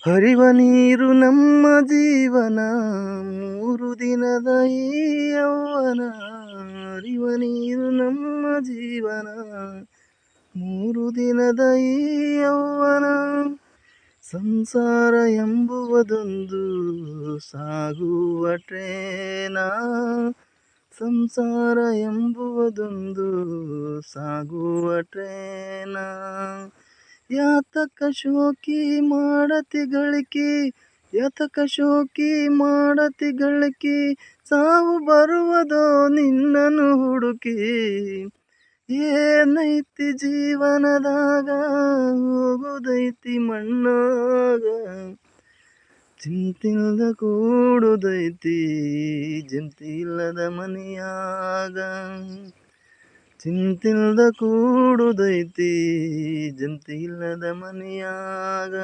ಹರಿವ ನೀರು ನಮ್ಮ ಜೀವನ, 3 ದಿನದ ಈ ಯೌವನ. ಹರಿವ ನೀರು ನಮ್ಮ ಜೀವನ, 3 ದಿನದ ಈ ಯೌವನ. ಸಂಸಾರ ಎಂಬುವುದೊಂದು ಸಾಗುವ ಟ್ರೇನ, ಸಂಸಾರ ಎಂಬುವುದೊಂದು ಸಾಗುವ ಟ್ರೇನ. ಯಾತಕ ಶೋಕಿ ಮಾಡತಿ ಗಳಿಕೆ, ಯಾತಕ ಶೋಕಿ ಮಾಡತಿ ಗಳಿಕೆ, ಸಾವು ಬರುವುದೋ ನಿನ್ನನ್ನು ಹುಡುಕಿ. ಏನೈತಿ ಜೀವನದಾಗ, ಹೋಗುದೈತಿ ಮಣ್ಣಾಗ. ಚಿಂತಿಲ್ದ ಕೂಡುದೈತಿ ಚಿಂತಿಲ್ಲದ ಮನೆಯಾಗ. ಚಿಂತಿಲ್ದ ಕೂಡುದೈತಿ ಚಿಂತಿಲ್ಲದ ಮನೆಯಾಗ.